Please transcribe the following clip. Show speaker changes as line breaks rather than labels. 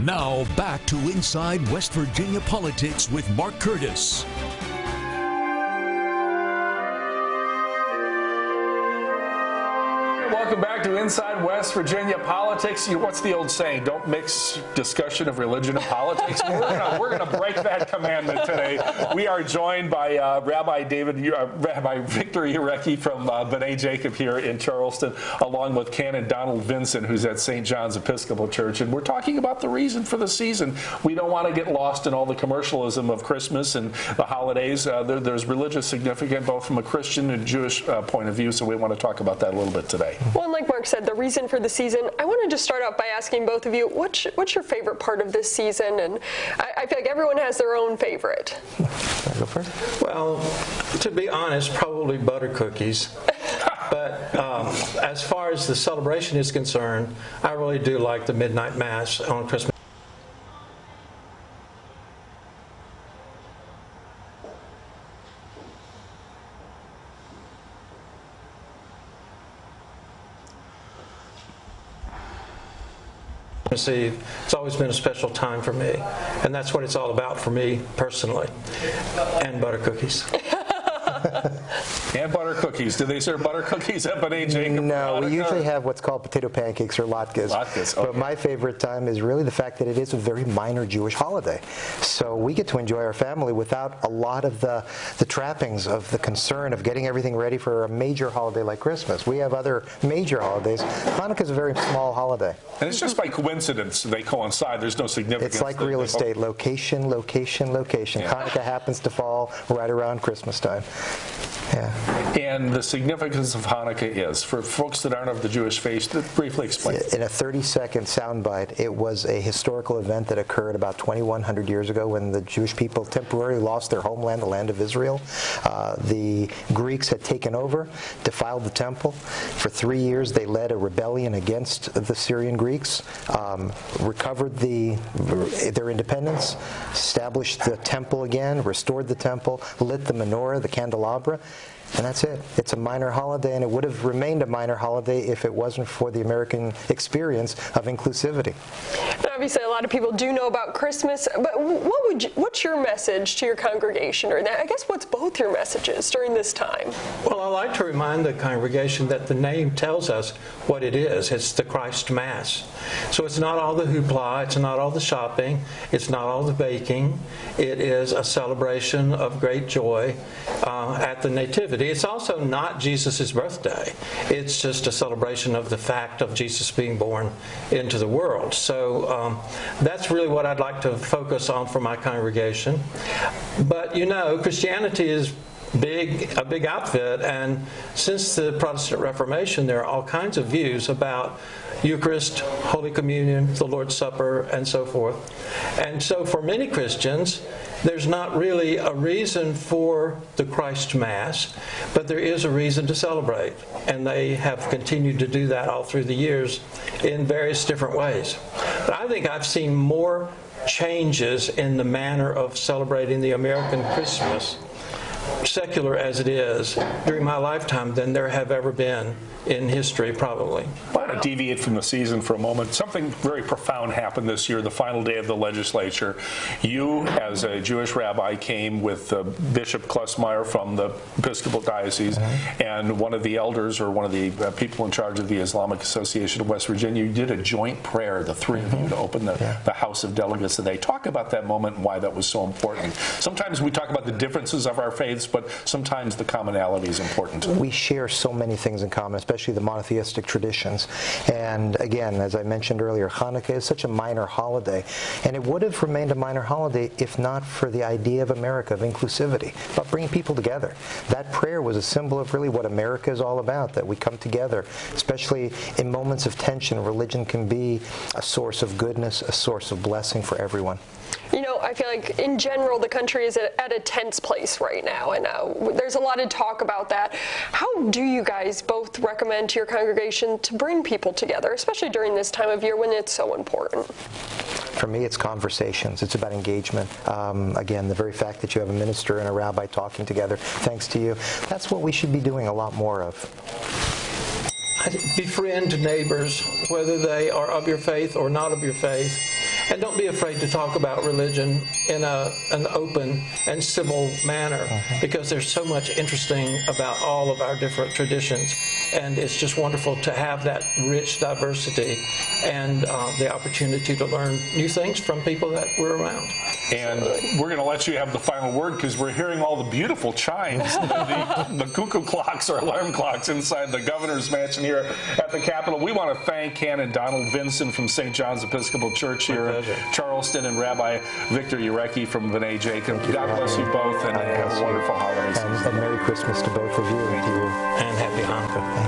Now back to Inside West Virginia Politics with Mark Curtis.
Welcome back to Inside West Virginia Politics. What's the old saying? Don't mix discussion of religion and politics. We're going to break that commandment today. We are joined by Rabbi Victor Urecki from B'nai Jacob here in Charleston, along with Canon Vinson, who's at St. John's Episcopal Church. And we're talking about the reason for the season. We don't want to get lost in all the commercialism of Christmas and the holidays. There's religious significance both from a Christian and Jewish point of view, so we want to talk about that a little bit today.
Well, and like Mark said, the reason for the season, I wanted to start out by asking both of you, what's your favorite part of this season? And I feel like everyone has their own favorite.
Can I go first? Well, to be honest, probably butter cookies. But as far as the celebration is concerned, I really do like the Midnight Mass on Christmas. It's always been a special time for me, and that's what it's all about for me personally. And butter cookies.
And butter cookies. Do they serve butter cookies at B'nai Jacob?
No, we usually have what's called potato pancakes or latkes.
Latkes, okay.
But my favorite time is really the fact that it is a very minor Jewish holiday. So we get to enjoy our family without a lot of the trappings of the concern of getting everything ready for a major holiday like Christmas. We have other major holidays. Hanukkah is a very small holiday.
And it's just by coincidence they coincide. There's no significance.
It's like real estate. Location, location, location. Yeah. Hanukkah happens to fall right around Christmas time. Yeah.
And the significance of Hanukkah is, for folks that aren't of the Jewish faith, briefly explain.
In a 30-second soundbite, it was a historical event that occurred about 2,100 years ago when the Jewish people temporarily lost their homeland, the land of Israel. The Greeks had taken over, defiled the temple. For 3 years, they led a rebellion against the Syrian Greeks, recovered their independence, established the temple again, restored the temple, lit the menorah, the candelabra. And that's it. It's a minor holiday, and it would have remained a minor holiday if it wasn't for the American experience of inclusivity.
And obviously, a lot of people do know about Christmas, but what's your message to your congregation? Or I guess what's both your messages during this time?
Well, I like to remind the congregation that the name tells us what it is. It's the Christ Mass. So it's not all the hoopla, it's not all the shopping, it's not all the baking. It is a celebration of great joy at the Nativity. It's also not Jesus' birthday. It's just a celebration of the fact of Jesus being born into the world. So that's really what I'd like to focus on for my congregation. But you know, Christianity is a big outfit, and since the Protestant Reformation, there are all kinds of views about Eucharist, Holy Communion, the Lord's Supper, and so forth. And so for many Christians, there's not really a reason for the Christ Mass, but there is a reason to celebrate. And they have continued to do that all through the years in various different ways. But I think I've seen more changes in the manner of celebrating the American Christmas, secular as it is, during my lifetime than there have ever been in history, probably.
I want to deviate from the season for a moment. Something very profound happened this year, the final day of the legislature. You, as a Jewish rabbi, came with Bishop Klesmeyer from the Episcopal Diocese, and one of the elders, or one of the people in charge of the Islamic Association of West Virginia. You did a joint prayer, the three of you, to open the House of Delegates today. Talk about that moment and why that was so important. Sometimes we talk about the differences of our faiths, but sometimes the commonality is important.
We share so many things in common, especially the monotheistic traditions. And again, as I mentioned earlier, Hanukkah is such a minor holiday. And it would have remained a minor holiday if not for the idea of America, of inclusivity, about bringing people together. That prayer was a symbol of really what America is all about, that we come together, especially in moments of tension. Religion can be a source of goodness, a source of blessing for everyone.
You know, I feel like in general the country is at a tense place right now, and there's a lot of talk about that. How do you guys both recommend to your congregation to bring people together, especially during this time of year when it's so important?
For me, it's conversations. It's about engagement. Again, the very fact that you have a minister and a rabbi talking together, thanks to you, that's what we should be doing a lot more of.
Befriend neighbors, whether they are of your faith or not of your faith, And don't be afraid to talk about religion in an open and civil manner, because there's so much interesting about all of our different traditions. And it's just wonderful to have that rich diversity and the opportunity to learn new things from people that we're around.
And we're going to let you have the final word, because we're hearing all the beautiful chimes, the cuckoo clocks or alarm clocks inside the governor's mansion here at the Capitol. We want to thank Canon Donald Vinson from St. John's Episcopal Church here in Charleston, and Rabbi Victor Urecki from B'nai Jacob. God bless you both, and have a wonderful holiday season.
And Merry Christmas to both of you and to you.
And Happy Hanukkah.